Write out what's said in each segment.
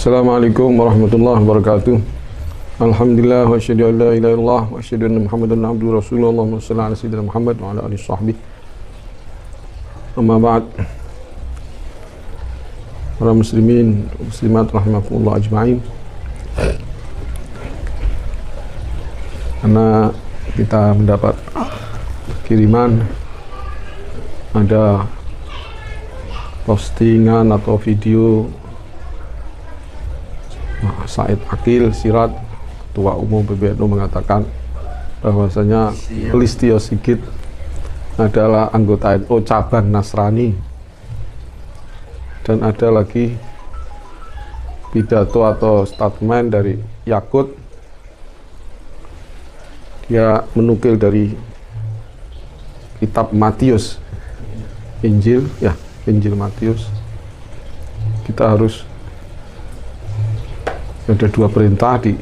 Assalamualaikum warahmatullahi wabarakatuh. Alhamdulillah wa asyhadu an la ilaha illallah wa asyhadu anna Muhammadan abduhu rasulullah. Allahumma shalli ala sayyidina Muhammad wa ala alihi sahbihi. Amma ba'd. Para muslimin muslimat rahimakumullah ajma'in. Karena kita mendapat kiriman ada postingan atau video Said Akil Sirat, Ketua Umum PBNU, mengatakan bahwasanya Listio Sigit adalah anggota NU cabang Nasrani, dan ada lagi pidato atau statement dari Yakut. Dia menukil dari kitab Matius, Injil Matius. Kita harus ada dua perintah di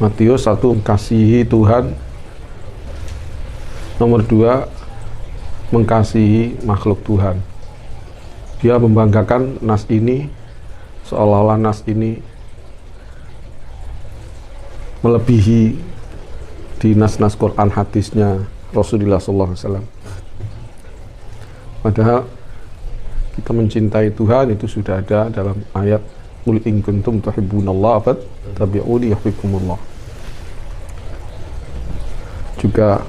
Matius. Satu, mengasihi Tuhan. Nomor dua, mengasihi makhluk Tuhan. Dia membanggakan nas ini, seolah-olah nas ini melebihi di nas-nas Quran hadisnya Rasulullah SAW. Padahal kita mencintai Tuhan itu sudah ada dalam ayat Qul in kuntum tuhibbunallaha fattabi'uni yuhibbukumullah. Juga,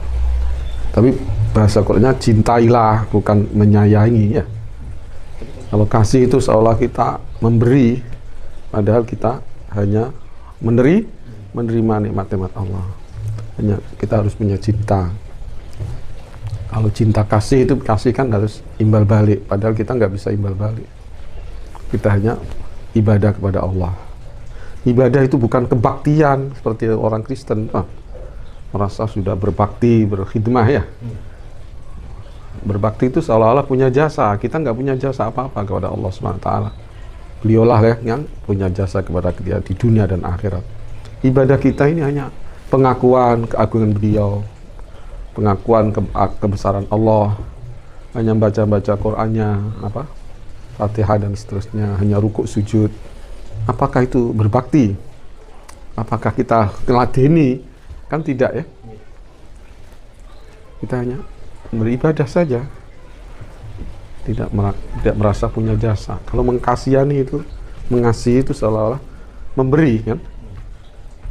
tapi bahasa Qur'annya cintailah, bukan menyayangi ya. Kalau kasih itu seolah kita memberi, padahal kita hanya menerima nikmat-nikmat Allah. Hanya kita harus punya cinta. Kalau cinta kasih itu, kasih kan harus imbal balik, padahal kita nggak bisa imbal balik. Kita hanya ibadah kepada Allah. Ibadah itu bukan kebaktian seperti orang Kristen, merasa sudah berbakti, berkhidmah ya. Berbakti itu seolah-olah punya jasa. Kita nggak punya jasa apa-apa kepada Allah SWT. Beliaulah ya yang punya jasa kepada kita di dunia dan akhirat. Ibadah kita ini hanya pengakuan keagungan beliau, pengakuan kebesaran Allah, hanya baca-baca Qur'annya, Fatihah dan seterusnya, hanya rukuk sujud. Apakah itu berbakti? Apakah kita teladeni? Kan tidak ya. Kita hanya beribadah saja, tidak merasa punya jasa. Kalau mengkasihani itu, mengasihi itu seolah-olah memberi kan.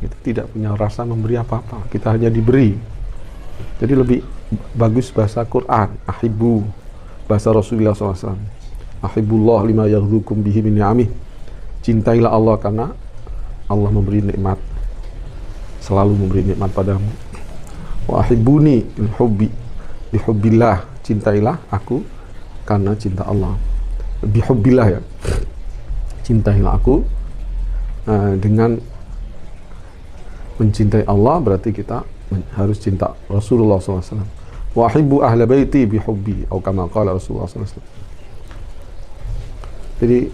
Kita tidak punya rasa memberi apa-apa, kita hanya diberi. Jadi lebih bagus bahasa Quran, ahibbu, bahasa Rasulullah SAW. Ahibullah lima yaghzukum bihi min ni'amih. Cintailah Allah karena Allah memberi nikmat, selalu memberi nikmat padamu. Wa ahibbuni bihubbillah. Cintailah aku karena cinta Allah. Bihubbillah ya. Cintailah aku dengan mencintai Allah, berarti kita harus cinta Rasulullah SAW. Wa ahibbu ahla baiti bihubbi, atau kama qala Rasulullah SAW. Jadi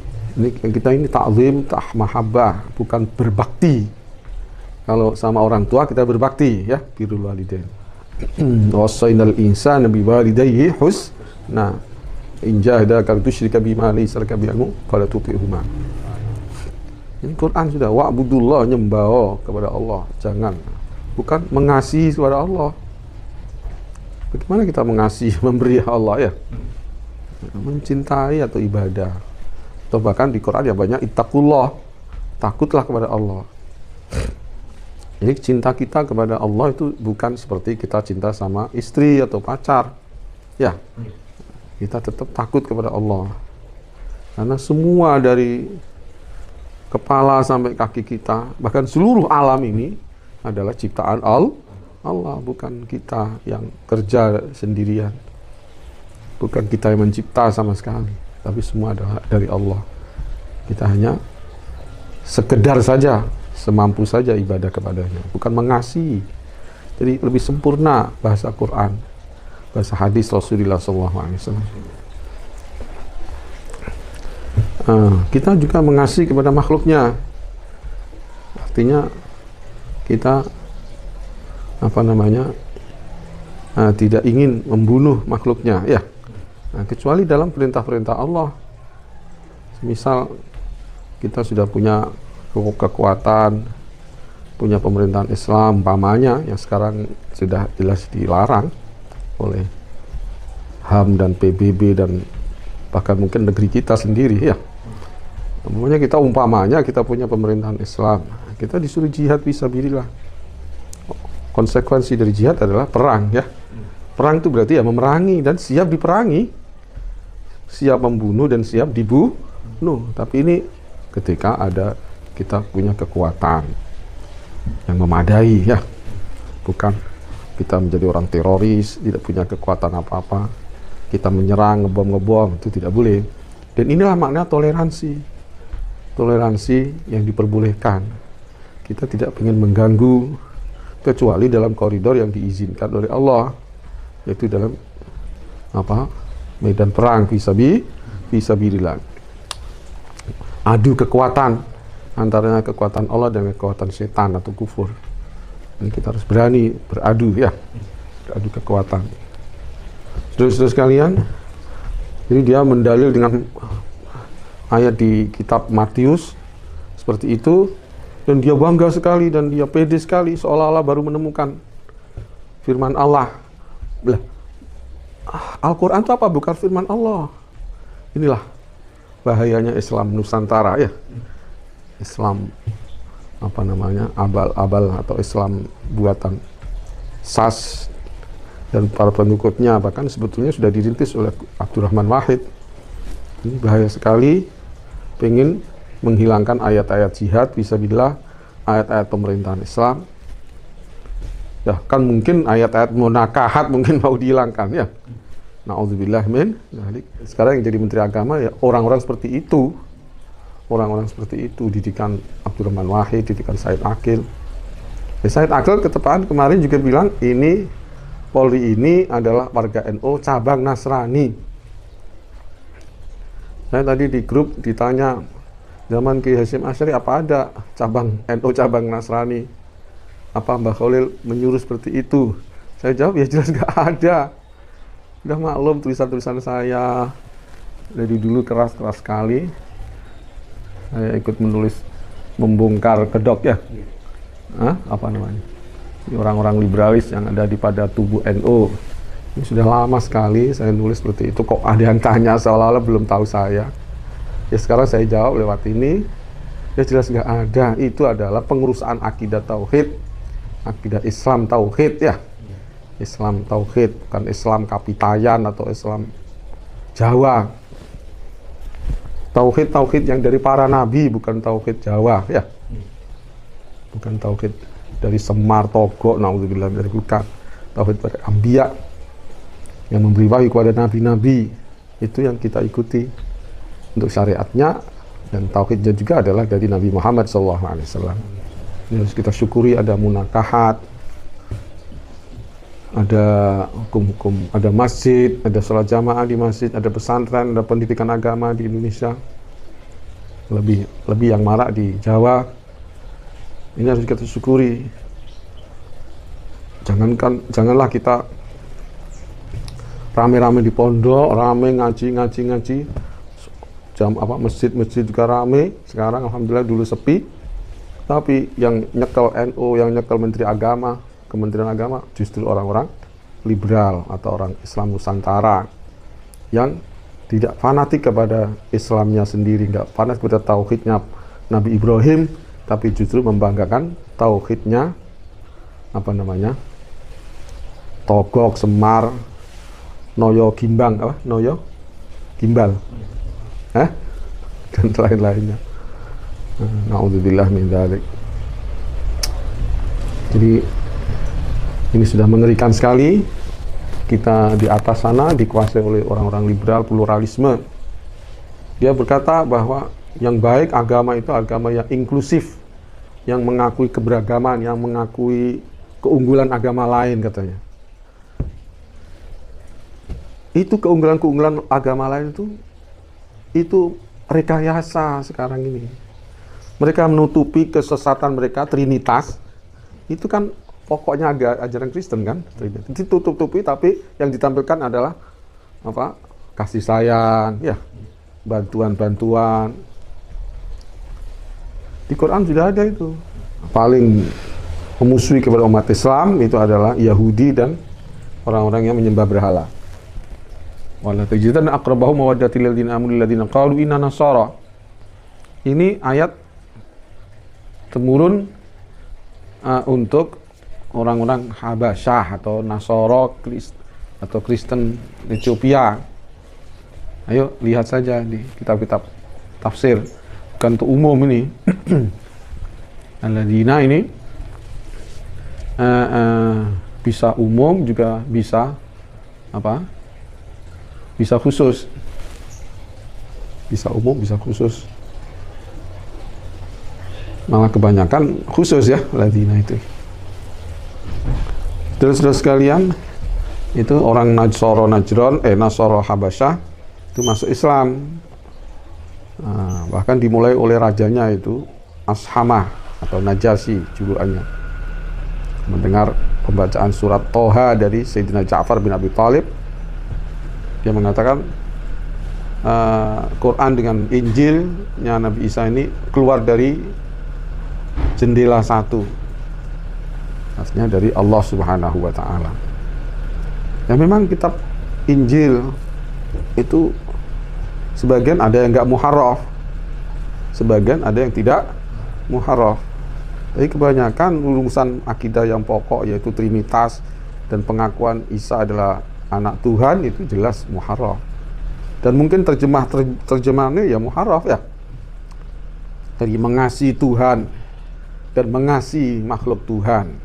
kita ini ta'zim, mahabbah, bukan berbakti. Kalau sama orang tua kita berbakti ya, birrul walidain. Wassaynal insana biwalidayhi husna. In jahadaka tusyrika bima laysa laka bihi ilmun fala tuti'huma. Ini Quran sudah, wa'budullah, nyembah kepada Allah, jangan, bukan mengasihi kepada Allah. Bagaimana kita mengasihi, memberi Allah ya? Mencintai atau ibadah. Atau bahkan di Quran ya banyak ittaqullah, takutlah kepada Allah. Jadi cinta kita kepada Allah itu bukan seperti kita cinta sama istri atau pacar ya. Kita tetap takut kepada Allah, karena semua dari kepala sampai kaki kita, bahkan seluruh alam ini adalah ciptaan Allah, bukan kita yang kerja sendirian, bukan kita yang mencipta sama sekali, tapi semua adalah dari Allah. Kita hanya sekedar saja, semampu saja ibadah kepadanya, bukan mengasihi. Jadi lebih sempurna bahasa Quran, bahasa hadis Rasulullah SAW. Kita juga mengasihi kepada makhluknya. Artinya kita tidak ingin membunuh makhluknya ya. Kecuali dalam perintah-perintah Allah. Misal kita sudah punya kekuatan, punya pemerintahan Islam umpamanya yang sekarang sudah jelas dilarang oleh HAM dan PBB dan bahkan mungkin negeri kita sendiri ya. Umpamanya kita punya pemerintahan Islam, kita disuruh jihad fisabilillah. Konsekuensi dari jihad adalah perang ya. Perang itu berarti ya memerangi dan siap diperangi, siap membunuh dan siap dibunuh. Tapi ini ketika kita punya kekuatan yang memadai ya, bukan kita menjadi orang teroris, tidak punya kekuatan apa-apa, kita menyerang, ngebom, itu tidak boleh. Dan inilah makna toleransi yang diperbolehkan. Kita tidak ingin mengganggu kecuali dalam koridor yang diizinkan oleh Allah, yaitu dalam medan perang fisabilillah. Adu kekuatan antaranya kekuatan Allah dan kekuatan setan atau kufur. Ini kita harus berani beradu ya, beradu kekuatan. Saudara-saudara sekalian, jadi dia mendalil dengan ayat di kitab Matius seperti itu, dan dia bangga sekali dan dia pede sekali seolah-olah baru menemukan firman Allah. Al-Quran itu apa? Bukan firman Allah. Inilah bahayanya Islam Nusantara ya. Islam abal-abal atau Islam buatan SAS dan para pengikutnya, bahkan sebetulnya sudah dirintis oleh Abdurrahman Wahid. Ini bahaya sekali, pengen menghilangkan ayat-ayat jihad fisabilillah, ayat-ayat pemerintahan Islam. Ya kan mungkin ayat-ayat munakahat mungkin mau dihilangkan ya. Na'udzubillah min dzalik. Sekarang yang jadi Menteri Agama ya orang-orang seperti itu. Orang-orang seperti itu, didikan Abdurrahman Wahid, didikan Said Akil. Said Akil ketepaan kemarin juga bilang ini Polri ini adalah warga NU cabang Nasrani. Saya tadi di grup ditanya, zaman Ki Hasyim Asy'ari apa ada cabang NU cabang Nasrani? Apa Mbah Khalil menyuruh seperti itu? Saya jawab ya jelas nggak ada. Udah maklum tulisan-tulisan saya dari dulu keras-keras sekali. Saya ikut menulis membongkar kedok ya, orang-orang liberalis yang ada pada tubuh NU. Ini sudah lama sekali saya nulis seperti itu. Kok ada yang tanya seolah-olah belum tahu saya? Ya sekarang saya jawab lewat ini. Ya jelas nggak ada. Itu adalah pengurusan akidah tauhid, akidah Islam tauhid ya. Islam tauhid, bukan Islam Kapitayan atau Islam Jawa. Tauhid yang dari para nabi, bukan tauhid Jawa ya. Bukan tauhid dari Semar, Togok, naudzubillah dari bukan. Tauhid para anbiya yang memberi wahyu kepada nabi-nabi, itu yang kita ikuti untuk syariatnya, dan tauhidnya juga adalah dari Nabi Muhammad SAW. Ini harus kita syukuri. Ada munakahat, ada hukum-hukum, ada masjid, ada sholat jamaah di masjid, ada pesantren, ada pendidikan agama di Indonesia. Lebih yang marak di Jawa. Ini harus kita syukuri. Janganlah kita rame-rame di pondok, rame ngaji. Masjid juga rame. Sekarang alhamdulillah, dulu sepi. Tapi yang nyekel NU, yang nyekel Menteri Agama, Kementerian Agama, justru orang-orang liberal atau orang Islam Nusantara yang tidak fanatik kepada Islamnya sendiri, nggak fanatik kepada tauhidnya Nabi Ibrahim, tapi justru membanggakan tauhidnya Togok, Semar, Noyo Gimbal, dan lain-lainnya. Na'udzubillah min dzalik. Jadi ini sudah mengerikan sekali. Kita di atas sana dikuasai oleh orang-orang liberal, pluralisme. Dia berkata bahwa yang baik agama itu agama yang inklusif, yang mengakui keberagaman, yang mengakui keunggulan agama lain katanya. Itu keunggulan-keunggulan agama lain itu rekayasa sekarang ini. Mereka menutupi kesesatan mereka, Trinitas. Itu kan pokoknya ajaran Kristen kan, ditutup-tutupi, tapi yang ditampilkan adalah kasih sayang, ya, bantuan-bantuan. Di Quran sudah ada itu. Paling memusuhi kepada umat Islam itu adalah Yahudi dan orang-orang yang menyembah berhala. Wala tajidanna aqrabahum mawaddatil ladzina amanu ladzina qalu inna nasara. Ini ayat temurun untuk orang-orang Habasyah atau Nasara atau Kristen Ethiopia. Ayo lihat saja di kitab-kitab tafsir, bukan untuk umum ini. Alladzina ini bisa umum juga bisa apa? Bisa khusus. Bisa umum, bisa khusus. Malah kebanyakan khusus ya, alladzina itu. Terus sekalian, itu orang Nasara Habasyah itu masuk Islam. Nah, bahkan dimulai oleh rajanya itu Ashamah atau Najasyi julukannya. Mendengar pembacaan surat Toha dari Sayyidina Ja'far bin Abi Thalib, dia mengatakan Quran dengan Injilnya Nabi Isa ini keluar dari jendela satu, artinya dari Allah Subhanahu wa Ta'ala. Ya memang kitab Injil itu sebagian ada yang nggak muharraf, sebagian ada yang tidak muharraf. Tapi kebanyakan urusan akidah yang pokok yaitu Trinitas dan pengakuan Isa adalah anak Tuhan itu jelas muharraf. Dan mungkin terjemahannya ya muharraf ya. Dari mengasihi Tuhan dan mengasihi makhluk Tuhan.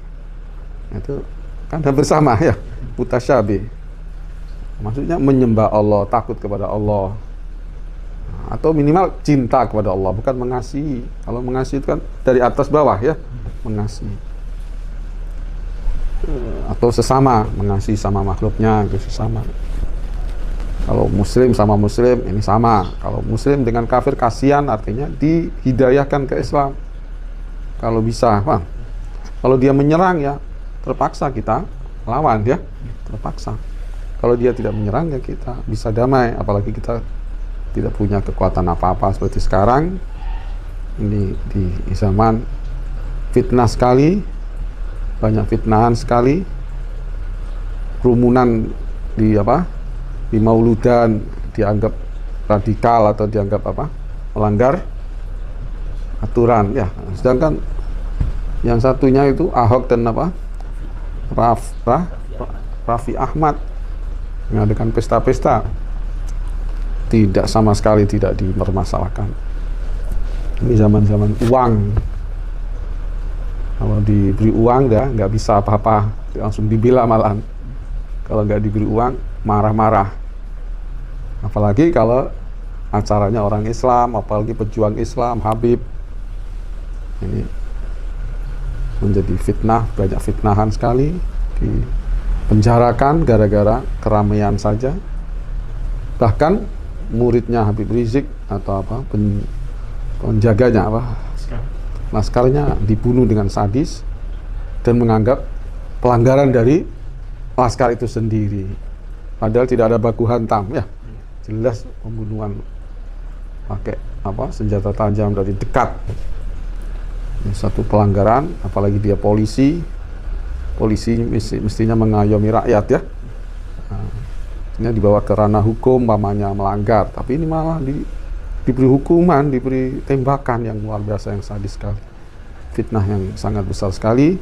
Itu kan hampir sama ya, mutasyabih. Maksudnya menyembah Allah, takut kepada Allah. Atau minimal cinta kepada Allah, bukan mengasihi. Kalau mengasihi itu kan dari atas bawah ya, mengasihi. Atau sesama, mengasihi sama makhluknya, itu sesama. Kalau muslim sama muslim, ini sama. Kalau muslim dengan kafir, kasihan, artinya dihidayahkan ke Islam. Kalau bisa, Bang. Kalau dia menyerang ya, terpaksa kita lawan ya, terpaksa. Kalau dia tidak menyerang ya kita bisa damai, apalagi kita tidak punya kekuatan apa-apa seperti sekarang. Ini di zaman fitnah sekali, banyak fitnahan sekali, kerumunan di mauludan dianggap radikal atau dianggap melanggar aturan ya. Sedangkan yang satunya itu Ahok dan Raffi Ahmad mengadakan pesta-pesta, tidak sama sekali tidak dipermasalahkan. Ini zaman-zaman uang. Kalau diberi uang nggak bisa apa-apa, langsung dibela malahan. Kalau nggak diberi uang marah-marah. Apalagi kalau acaranya orang Islam, apalagi pejuang Islam, Habib. Ini menjadi fitnah, banyak fitnahan sekali, dipenjarakan gara-gara keramaian saja. Bahkan muridnya Habib Rizik atau penjaganya Laskarnya dibunuh dengan sadis dan menganggap pelanggaran dari Laskar itu sendiri. Padahal tidak ada baku hantam ya. Jelas pembunuhan pakai senjata tajam dari dekat. Ini satu pelanggaran, apalagi dia polisi mestinya mengayomi rakyat ya. Ini dibawa ke ranah hukum, mamanya melanggar, tapi ini malah diberi hukuman, diberi tembakan yang luar biasa, yang sadis sekali, fitnah yang sangat besar sekali.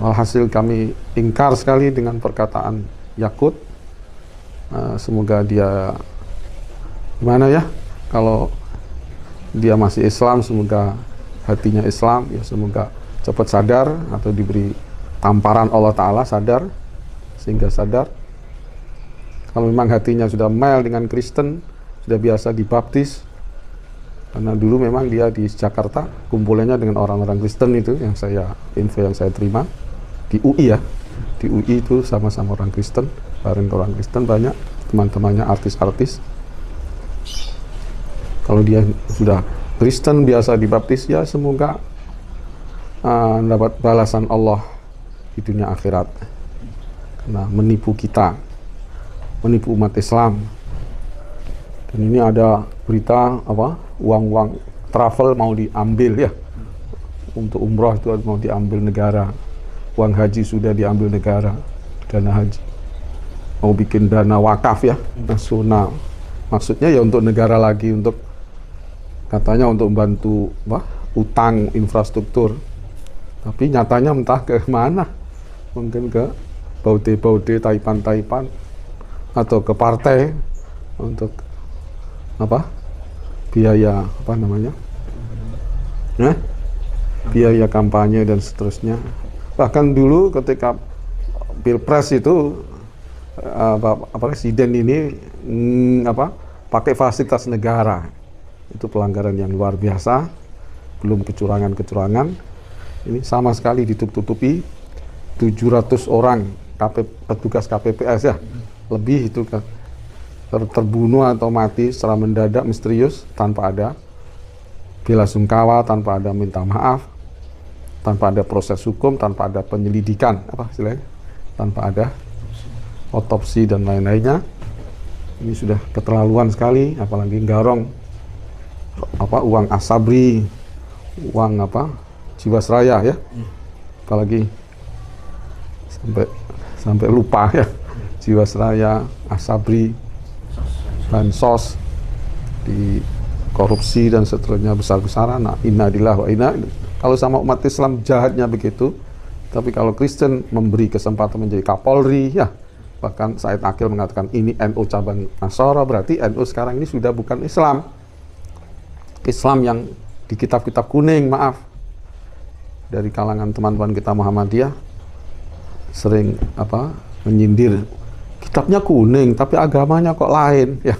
Alhasil kami ingkar sekali dengan perkataan Yakut. Semoga dia gimana ya, kalau dia masih Islam, semoga hatinya Islam ya, semoga cepat sadar atau diberi tamparan Allah Ta'ala sadar, sehingga sadar. Kalau memang hatinya sudah mel dengan Kristen, sudah biasa dibaptis, karena dulu memang dia di Jakarta kumpulannya dengan orang-orang Kristen itu, info yang saya terima di UI ya, di UI itu sama-sama orang Kristen, bareng orang Kristen banyak teman-temannya artis-artis. Kalau dia sudah Kristen biasa dibaptis ya, semoga dapat balasan Allah di dunia akhirat, karena menipu kita, menipu umat Islam. Dan ini ada berita uang-uang travel mau diambil ya, untuk umroh itu mau diambil negara, uang haji sudah diambil negara, dana haji, mau bikin dana wakaf ya, nasional, maksudnya ya untuk negara lagi, untuk katanya untuk membantu utang infrastruktur, tapi nyatanya entah ke mana, mungkin ke baude-baude, taipan-taipan, atau ke partai untuk biaya biaya kampanye dan seterusnya. Bahkan dulu ketika pilpres itu presiden ini pakai fasilitas negara, itu pelanggaran yang luar biasa. Belum kecurangan-kecurangan, ini sama sekali ditutup-tutupi. 700 orang petugas KPPS ya, lebih itu terbunuh atau mati secara mendadak misterius, tanpa ada bela sungkawa, tanpa ada minta maaf, tanpa ada proses hukum, tanpa ada penyelidikan, tanpa ada otopsi dan lain-lainnya. Ini sudah keterlaluan sekali, apalagi garong uang Asabri, uang Jiwasraya ya, apalagi sampai lupa ya, Jiwasraya, Asabri, bansos, di korupsi dan seterusnya besar-besaran. Nah, innalillahi wa inna. Kalau sama umat Islam jahatnya begitu, tapi kalau Kristen memberi kesempatan menjadi Kapolri ya, bahkan Said Akil mengatakan ini NU cabang Nasara, berarti NU sekarang ini sudah bukan Islam yang di kitab-kitab kuning, maaf, dari kalangan teman-teman kita Muhammadiyah sering menyindir, kitabnya kuning tapi agamanya kok lain ya.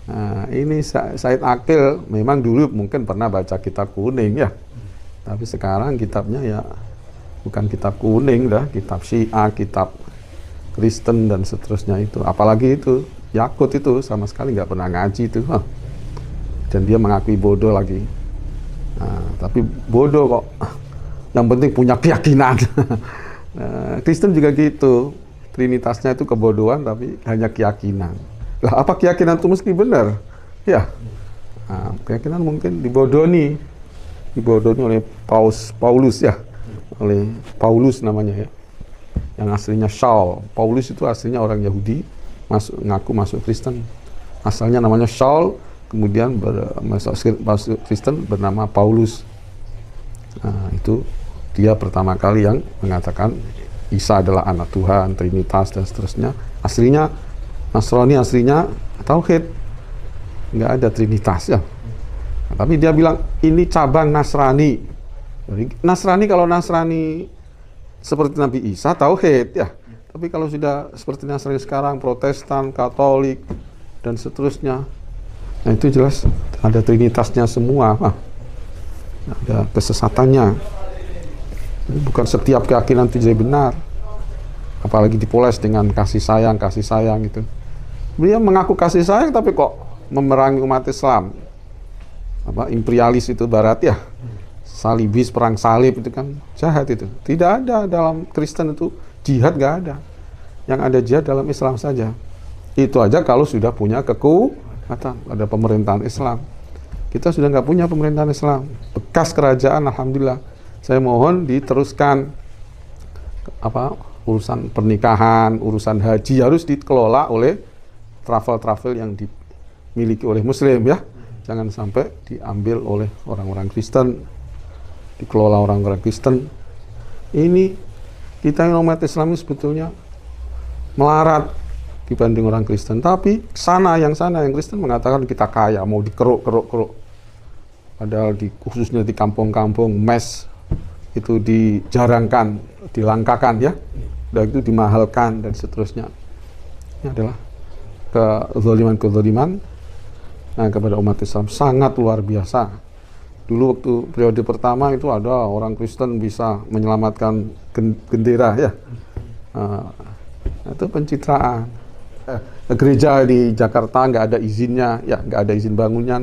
Nah, ini Said Akil memang dulu mungkin pernah baca kitab kuning ya, tapi sekarang kitabnya ya bukan kitab kuning dah, kitab Syiah, kitab Kristen dan seterusnya itu. Apalagi itu Yakut itu sama sekali nggak pernah ngaji itu, dan dia mengakui bodoh lagi. Nah, tapi bodoh kok, yang penting punya keyakinan. Nah, Kristen juga gitu, trinitasnya itu kebodohan tapi hanya keyakinan. Lah, apa keyakinan itu mesti benar? Ya, nah, keyakinan mungkin dibodohi oleh Paulus ya, oleh Paulus namanya ya, yang aslinya Saul. Paulus itu aslinya orang Yahudi, ngaku masuk Kristen. Asalnya namanya Saul, kemudian masuk Kristen bernama Paulus. Nah, itu dia pertama kali yang mengatakan Isa adalah anak Tuhan, Trinitas dan seterusnya. Aslinya Nasrani, aslinya Tauhid, nggak ada Trinitas ya. Nah, tapi dia bilang ini cabang Nasrani. Jadi, Nasrani kalau Nasrani seperti Nabi Isa, Tauhid ya. Tapi kalau sudah seperti Nasrani sekarang, Protestan, Katolik dan seterusnya, nah itu jelas ada Trinitasnya semua. Ada kesesatannya. Bukan setiap keyakinan itu jadi benar, apalagi dipoles dengan kasih sayang gitu. Dia mengaku kasih sayang tapi kok memerangi umat Islam, imperialis itu Barat ya, salibis, perang salib itu kan jahat itu. Tidak ada dalam Kristen itu jihad, nggak ada. Yang ada jihad dalam Islam saja. Itu aja kalau sudah punya kekuatan, ada pemerintahan Islam. Kita sudah nggak punya pemerintahan Islam, bekas kerajaan. Alhamdulillah, saya mohon diteruskan urusan pernikahan, urusan haji harus dikelola oleh travel yang dimiliki oleh Muslim ya. Jangan sampai diambil oleh orang-orang Kristen, dikelola orang-orang Kristen. Ini kita yang umat Islam ini sebetulnya melarat dibanding orang Kristen. Tapi yang Kristen mengatakan kita kaya, mau dikeruk. Padahal khususnya di kampung-kampung mes itu dijarangkan, dilangkakan ya, dan itu dimahalkan dan seterusnya. Ini adalah kezaliman kepada umat Islam sangat luar biasa. Dulu waktu periode pertama itu ada orang Kristen bisa menyelamatkan gendera ya, itu pencitraan. Gereja di Jakarta nggak ada izinnya ya, nggak ada izin bangunnya,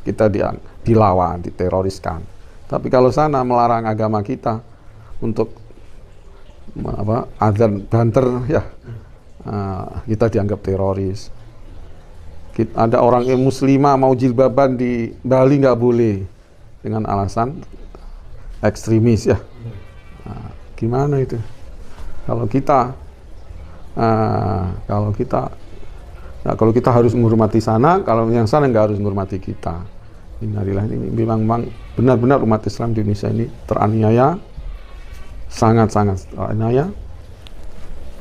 kita dilawan, diteroriskan. Tapi kalau sana melarang agama kita untuk azan banter ya, kita dianggap teroris. Ada orang yang muslimah mau jilbaban di Bali nggak boleh dengan alasan ekstremis ya. Nah, gimana itu? Kalau kita kalau kita harus menghormati sana, kalau yang sana nggak harus menghormati kita. Innalillahi, ini memang benar-benar umat Islam di Indonesia ini teraniaya, sangat-sangat teraniaya.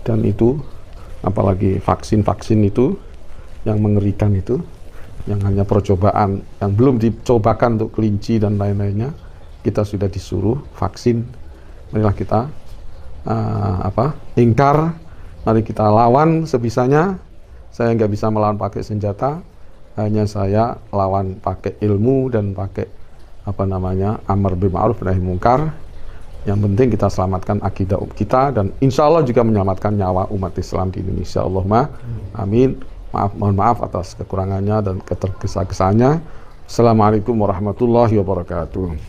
Dan itu apalagi vaksin itu yang mengerikan itu, yang hanya percobaan, yang belum dicobakan untuk kelinci dan lain-lainnya, kita sudah disuruh vaksin. Marilah kita ingkar, mari kita lawan sebisanya. Saya nggak bisa melawan pakai senjata, hanya saya lawan pakai ilmu dan pakai amar bil ma'ruf nahi munkar. Yang penting kita selamatkan akidah kita dan insya Allah juga menyelamatkan nyawa umat Islam di Indonesia. Allahumma amin. Mohon maaf atas kekurangannya dan ketergesa-gesanya. Assalamualaikum warahmatullahi wabarakatuh.